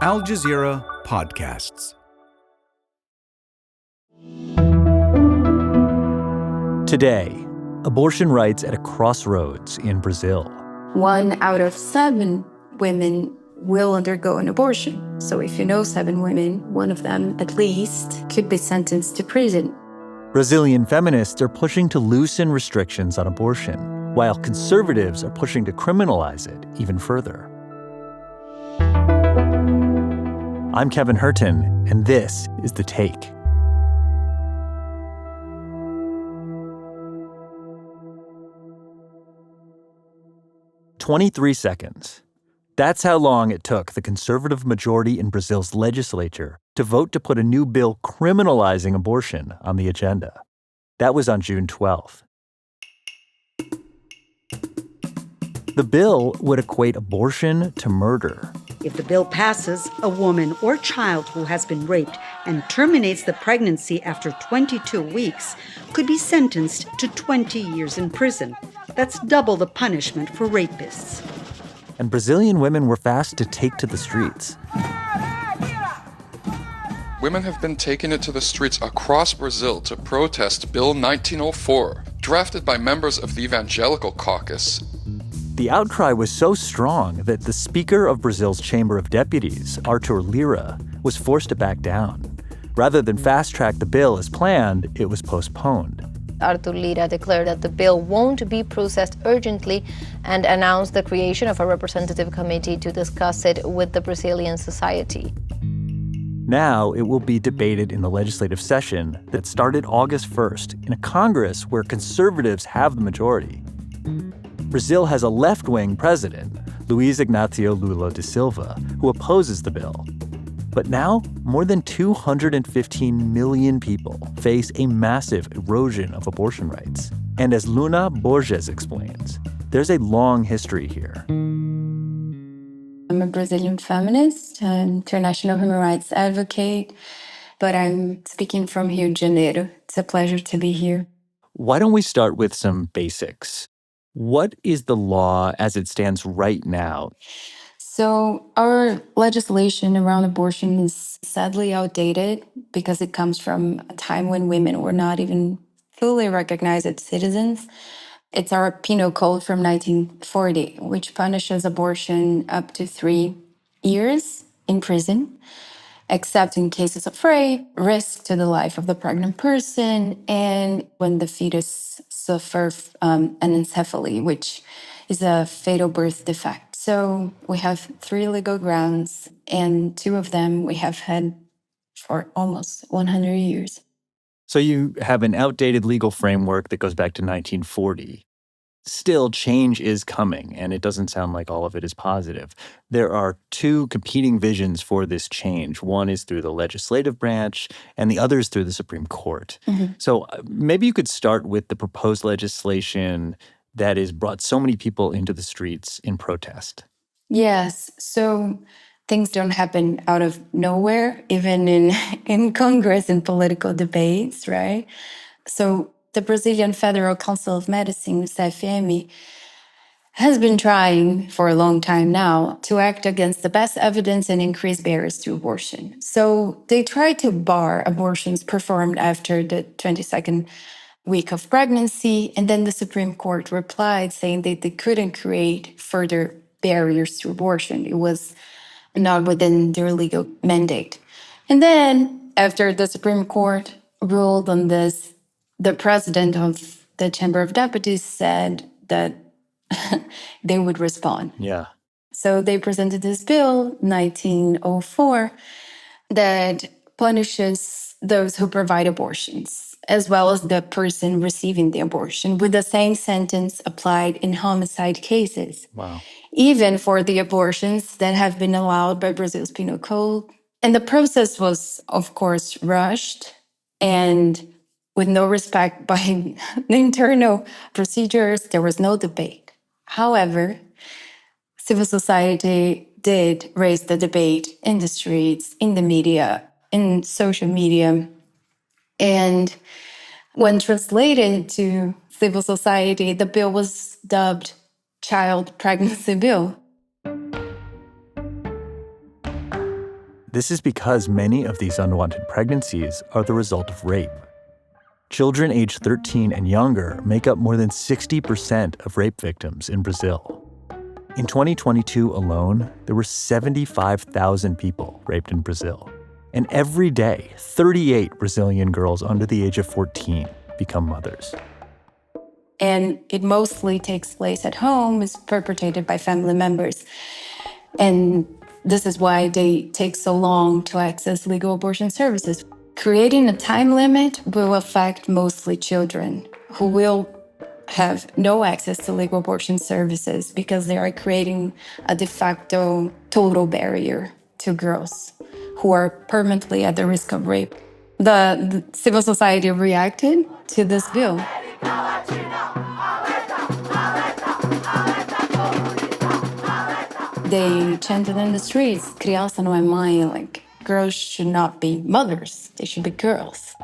Al Jazeera Podcasts. Today, abortion rights at a crossroads in Brazil. 1 out of 7 women will undergo an abortion. So if you know 7 women, one of them at least could be sentenced to prison. Brazilian feminists are pushing to loosen restrictions on abortion, while conservatives are pushing to criminalize it even further. I'm Kevin Hirten, and this is The Take. "23 seconds. That's how long it took the conservative majority in Brazil's legislature to vote to put a new bill criminalizing abortion on the agenda. That was on June 12th. The bill would equate abortion to murder. If the bill passes, a woman or child who has been raped and terminates the pregnancy after 22 weeks could be sentenced to 20 years in prison. That's double the punishment for rapists. And Brazilian women were fast to take to the streets. Women have been taking it to the streets across Brazil to protest Bill 1904, drafted by members of the Evangelical Caucus. The outcry was so strong that the Speaker of Brazil's Chamber of Deputies, Arthur Lira, was forced to back down. Rather than fast-track the bill as planned, it was postponed. Arthur Lira declared that the bill won't be processed urgently and announced the creation of a representative committee to discuss it with the Brazilian society. Now it will be debated in the legislative session that started August 1st in a Congress where conservatives have the majority. Brazil has a left-wing president, Luiz Inácio Lula da Silva, who opposes the bill. But now, more than 215 million people face a massive erosion of abortion rights. And as Luna Borges explains, there's a long history here. I'm a Brazilian feminist, an international human rights advocate, but I'm speaking from Rio de Janeiro. It's a pleasure to be here. Why don't we start with some basics? What is the law as it stands right now? So our legislation around abortion is sadly outdated because it comes from a time when women were not even fully recognized as citizens. It's our penal code from 1940, which punishes abortion up to 3 years in prison, except in cases of rape, risk to the life of the pregnant person, and when the fetus suffers anencephaly, which is a fatal birth defect. So we have 3 legal grounds, and 2 of them we have had for almost 100 years. So you have an outdated legal framework that goes back to 1940. Still, change is coming, and it doesn't sound like all of it is positive. There are 2 competing visions for this change. One is through the legislative branch, and the other is through the Supreme Court. Mm-hmm. So maybe you could start with the proposed legislation that has brought so many people into the streets in protest. Yes. So things don't happen out of nowhere, even in Congress and political debates, right? So the Brazilian Federal Council of Medicine, CFM, has been trying for a long time now to act against the best evidence and increase barriers to abortion. So they try to bar abortions performed after the 22nd week of pregnancy, and then the Supreme Court replied saying that they couldn't create further barriers to abortion. It was not within their legal mandate. And then after the Supreme Court ruled on this, the president of the Chamber of Deputies said that they would respond. Yeah. So they presented this bill, 1904, that punishes those who provide abortions, as well as the person receiving the abortion, with the same sentence applied in homicide cases. Wow. Even for the abortions that have been allowed by Brazil's penal code. And the process was, of course, rushed and with no respect by the internal procedures. There was no debate. However, civil society did raise the debate in the streets, in the media, in social media. And when translated to civil society, the bill was dubbed Child Pregnancy Bill. This is because many of these unwanted pregnancies are the result of rape. Children aged 13 and younger make up more than 60% of rape victims in Brazil. In 2022 alone, there were 75,000 people raped in Brazil. And every day, 38 Brazilian girls under the age of 14 become mothers. And it mostly takes place at home, is perpetrated by family members. And this is why they take so long to access legal abortion services. Creating a time limit will affect mostly children who will have no access to legal abortion services because they are creating a de facto total barrier to girls who are permanently at the risk of rape. The civil society reacted to this bill. They chanted in the streets, criança não é mãe, like girls should not be mothers, they should be girls.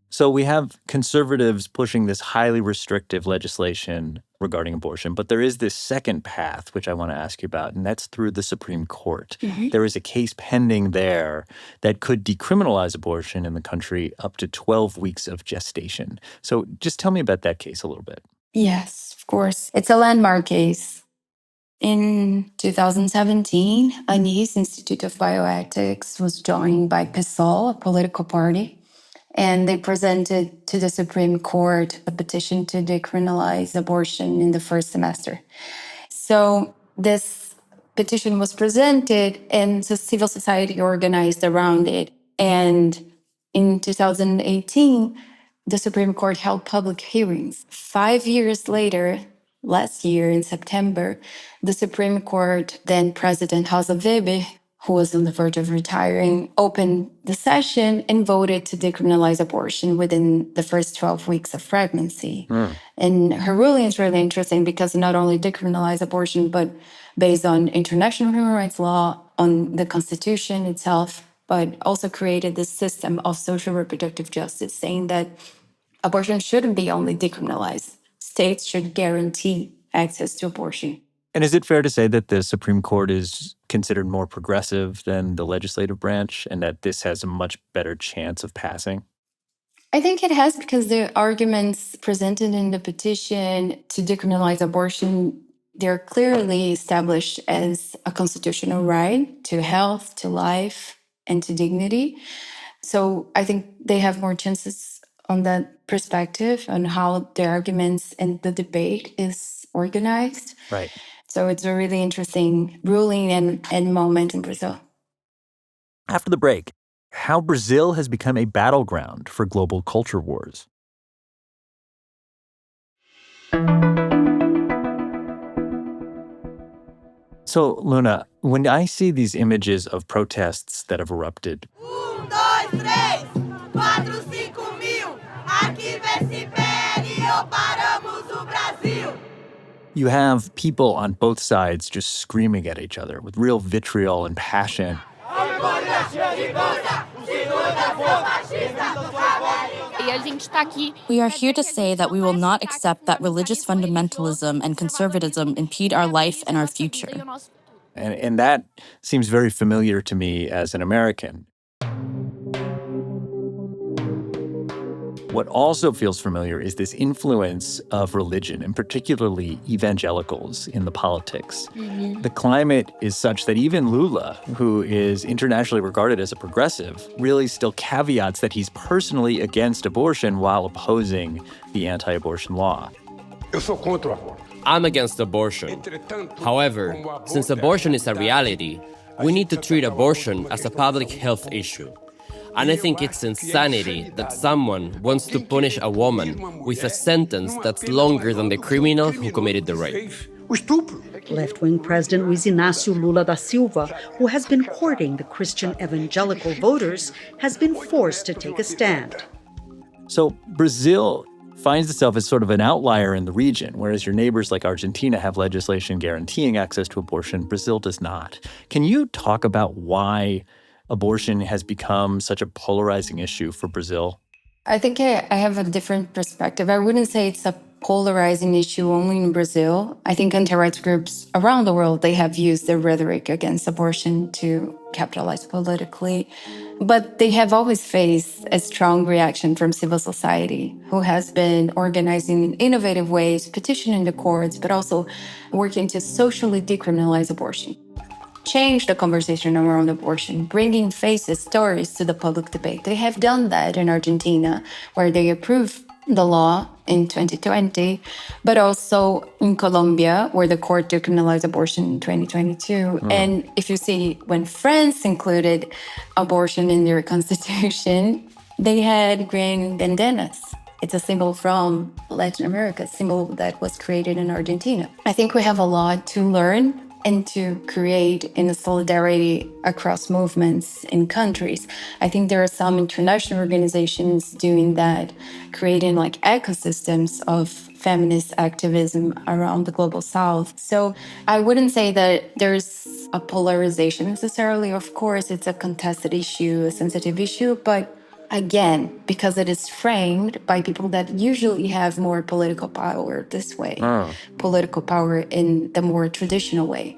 So we have conservatives pushing this highly restrictive legislation regarding abortion, but there is this second path, which I want to ask you about, and that's through the Supreme Court. Mm-hmm. There is a case pending there that could decriminalize abortion in the country up to 12 weeks of gestation. So just tell me about that case a little bit. Yes, of course. It's a landmark case. In 2017, ANIS, Institute of Bioethics, was joined by PSOL, a political party, and they presented to the Supreme Court a petition to decriminalize abortion in the first semester. So this petition was presented and the civil society organized around it. And in 2018, the Supreme Court held public hearings. 5 years later, last year in September, the Supreme Court, then President Rosa Weber, who was on the verge of retiring, opened the session and voted to decriminalize abortion within the first 12 weeks of pregnancy. And her ruling is really interesting because it not only decriminalized abortion, but based on international human rights law, on the Constitution itself, but also created this system of social reproductive justice, saying that abortion shouldn't be only decriminalized. States should guarantee access to abortion. And is it fair to say that the Supreme Court is considered more progressive than the legislative branch and that this has a much better chance of passing? I think it has because the arguments presented in the petition to decriminalize abortion, they're clearly established as a constitutional right to health, to life, and to dignity. So I think they have more chances on that perspective on how the arguments and the debate is organized. Right. So it's a really interesting ruling and moment in Brazil. After the break, how Brazil has become a battleground for global culture wars. So, Luna, when I see these images of protests that have erupted, you have people on both sides just screaming at each other with real vitriol and passion. We are here to say that we will not accept that religious fundamentalism and conservatism impede our life and our future. And that seems very familiar to me as an American. What also feels familiar is this influence of religion, and particularly evangelicals, in the politics. Mm-hmm. The climate is such that even Lula, who is internationally regarded as a progressive, really still caveats that he's personally against abortion while opposing the anti-abortion law. I'm against abortion. However, since abortion is a reality, we need to treat abortion as a public health issue. And I think it's insanity that someone wants to punish a woman with a sentence that's longer than the criminal who committed the rape. Left-wing President Luiz Inácio Lula da Silva, who has been courting the Christian evangelical voters, has been forced to take a stand. So Brazil finds itself as sort of an outlier in the region, whereas your neighbors like Argentina have legislation guaranteeing access to abortion. Brazil does not. Can you talk about why abortion has become such a polarizing issue for Brazil? I think I have a different perspective. I wouldn't say it's a polarizing issue only in Brazil. I think anti-rights groups around the world, they have used their rhetoric against abortion to capitalize politically. But they have always faced a strong reaction from civil society, who has been organizing in innovative ways, petitioning the courts, but also working to socially decriminalize abortion. Change the conversation around abortion, bringing faces, stories to the public debate. They have done that in Argentina, where they approved the law in 2020, but also in Colombia, where the court decriminalized abortion in 2022. And if you see, when France included abortion in their constitution, they had green bandanas. It's a symbol from Latin America, a symbol that was created in Argentina. I think we have a lot to learn and to create in a solidarity across movements in countries. I think there are some international organizations doing that, creating like ecosystems of feminist activism around the global south. So I wouldn't say that there's a polarization necessarily. Of course, it's a contested issue, a sensitive issue, but again, because it is framed by people that usually have more political power this way, political power in the more traditional way.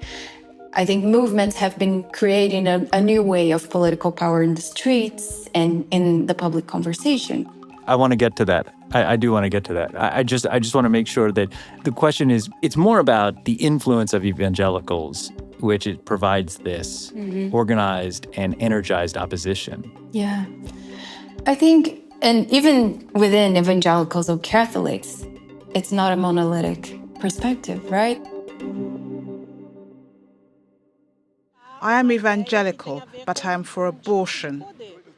I think movements have been creating a new way of political power in the streets and in the public conversation. I want to get to that. I do want to get to that. I just want to make sure that the question is, it's more about the influence of evangelicals, which it provides this organized and energized opposition. Yeah. I think, and even within evangelicals or Catholics, it's not a monolithic perspective, right? I am evangelical, but I am for abortion.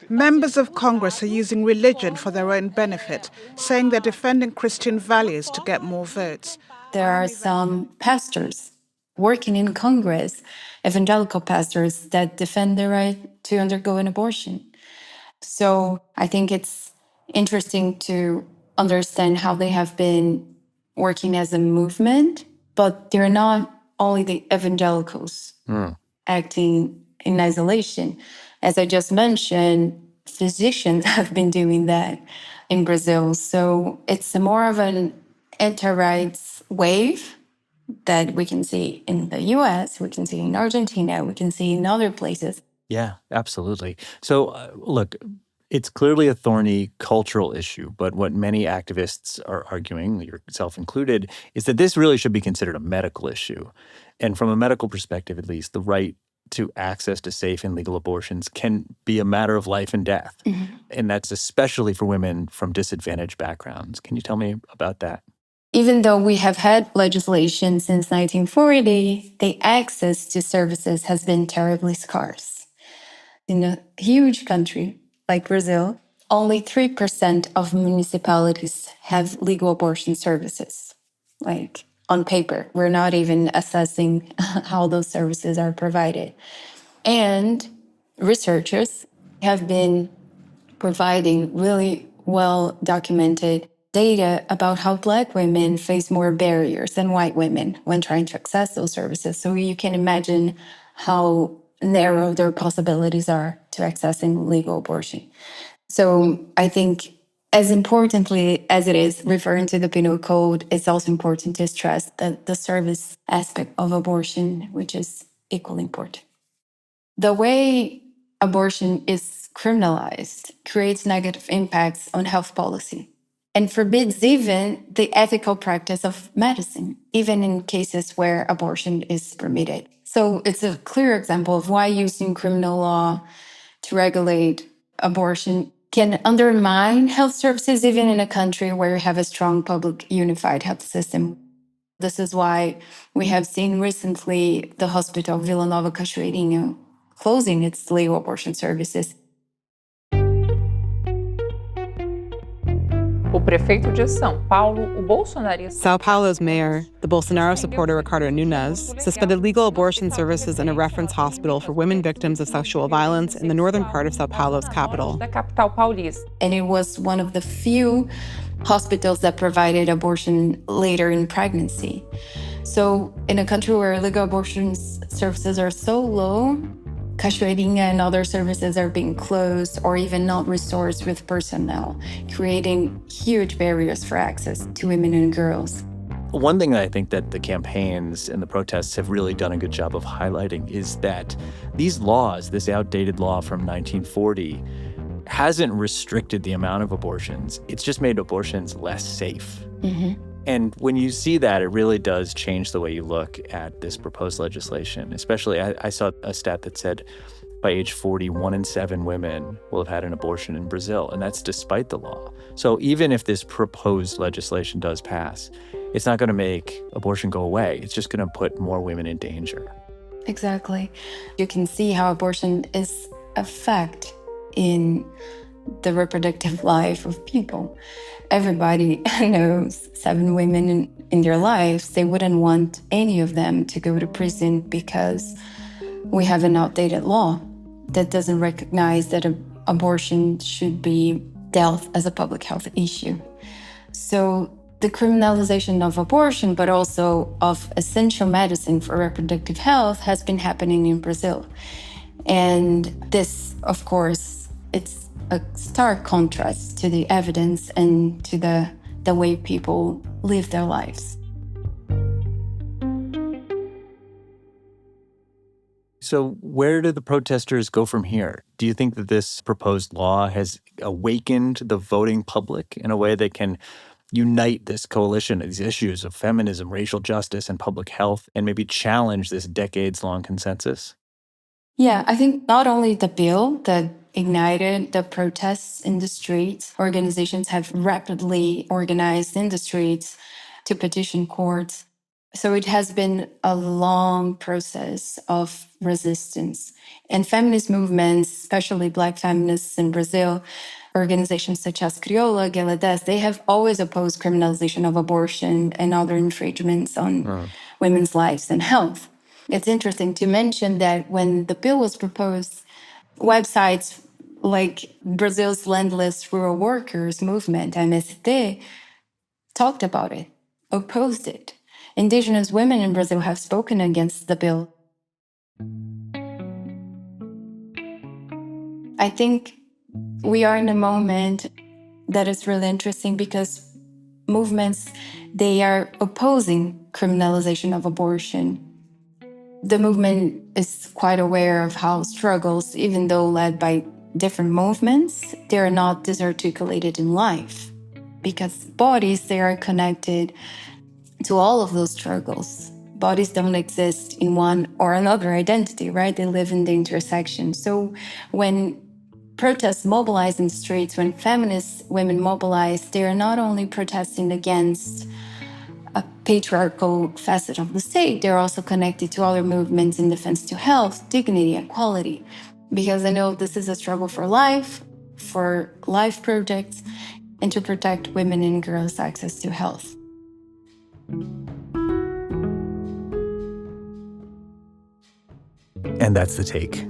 Members of Congress are using religion for their own benefit, saying they're defending Christian values to get more votes. There are some pastors working in Congress, evangelical pastors, that defend the right to undergo an abortion. So I think it's interesting to understand how they have been working as a movement, but they're not only the evangelicals acting in isolation. As I just mentioned, physicians have been doing that in Brazil. So it's more of an anti-rights wave that we can see in the US, we can see in Argentina, we can see in other places. Yeah, absolutely. So, look, it's clearly a thorny cultural issue, but what many activists are arguing, yourself included, is that this really should be considered a medical issue. And from a medical perspective, at least, the right to access to safe and legal abortions can be a matter of life and death. And that's especially for women from disadvantaged backgrounds. Can you tell me about that? Even though we have had legislation since 1940, the access to services has been terribly scarce. In a huge country like Brazil, only 3% of municipalities have legal abortion services. Like on paper, we're not even assessing how those services are provided. And researchers have been providing really well-documented data about how Black women face more barriers than white women when trying to access those services. So you can imagine how narrow their possibilities are to accessing legal abortion. So I think as importantly as it is referring to the penal code, it's also important to stress the service aspect of abortion, which is equally important. The way abortion is criminalized creates negative impacts on health policy and forbids even the ethical practice of medicine, even in cases where abortion is permitted. So it's a clear example of why using criminal law to regulate abortion can undermine health services, even in a country where you have a strong public unified health system. This is why we have seen recently the hospital Vila Nova Cachoeirinha closing its legal abortion services. O prefeito de São Paulo, o bolsonarista... Sao Paulo's mayor, the Bolsonaro supporter Ricardo Nunes, suspended legal abortion services in a reference hospital for women victims of sexual violence in the northern part of Sao Paulo's capital. Da capital paulista. And it was one of the few hospitals that provided abortion later in pregnancy. So in a country where legal abortion services are so low, cachoeirinha and other services are being closed or even not resourced with personnel, creating huge barriers for access to women and girls. One thing that I think that the campaigns and the protests have really done a good job of highlighting is that these laws, this outdated law from 1940, hasn't restricted the amount of abortions. It's just made abortions less safe. Mm-hmm. And when you see that, it really does change the way you look at this proposed legislation. Especially, I saw a stat that said by age 40, 1 in 7 women will have had an abortion in Brazil, and that's despite the law. So even if this proposed legislation does pass, it's not going to make abortion go away. It's just going to put more women in danger. Exactly. You can see how abortion is a fact in the reproductive life of people. Everybody knows 7 women in their lives. They wouldn't want any of them to go to prison because we have an outdated law that doesn't recognize that abortion should be dealt as a public health issue. So the criminalization of abortion, but also of essential medicine for reproductive health, has been happening in Brazil. And this, of course, it's a stark contrast to the evidence and to the way people live their lives. So where do the protesters go from here? Do you think that this proposed law has awakened the voting public in a way that can unite this coalition of these issues of feminism, racial justice, and public health, and maybe challenge this decades-long consensus? Yeah, I think not only the bill that ignited the protests in the streets, organizations have rapidly organized in the streets to petition courts. So it has been a long process of resistance. And feminist movements, especially Black feminists in Brazil, organizations such as Crioula, Gueladas, they have always opposed criminalization of abortion and other infringements on women's lives and health. It's interesting to mention that when the bill was proposed, websites like Brazil's Landless Rural Workers movement, MST, talked about it, opposed it. Indigenous women in Brazil have spoken against the bill. I think we are in a moment that is really interesting because movements, they are opposing criminalization of abortion. The movement is quite aware of how struggles, even though led by different movements, they are not disarticulated in life because bodies, they are connected to all of those struggles. Bodies don't exist in one or another identity, right? They live in the intersection. So when protests mobilize in the streets, when feminist women mobilize, they are not only protesting against a patriarchal facet of the state, they're also connected to other movements in defense to health, dignity, equality. Because I know this is a struggle for life projects, and to protect women and girls' access to health. And that's The Take.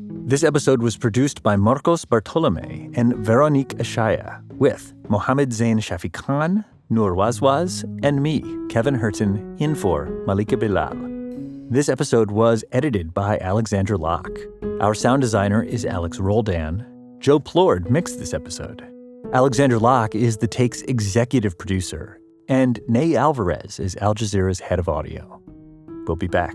This episode was produced by Marcos Bartolomé and Veronique Eshaya, with Mohammed Zain Shafi Khan, Noor Wazwaz, and me, Kevin Hirten, in for Malika Bilal. This episode was edited by Alexandra Locke. Our sound designer is Alex Roldan. Joe Plourde mixed this episode. Alexandra Locke is The Take's executive producer, and Ney Alvarez is Al Jazeera's head of audio. We'll be back.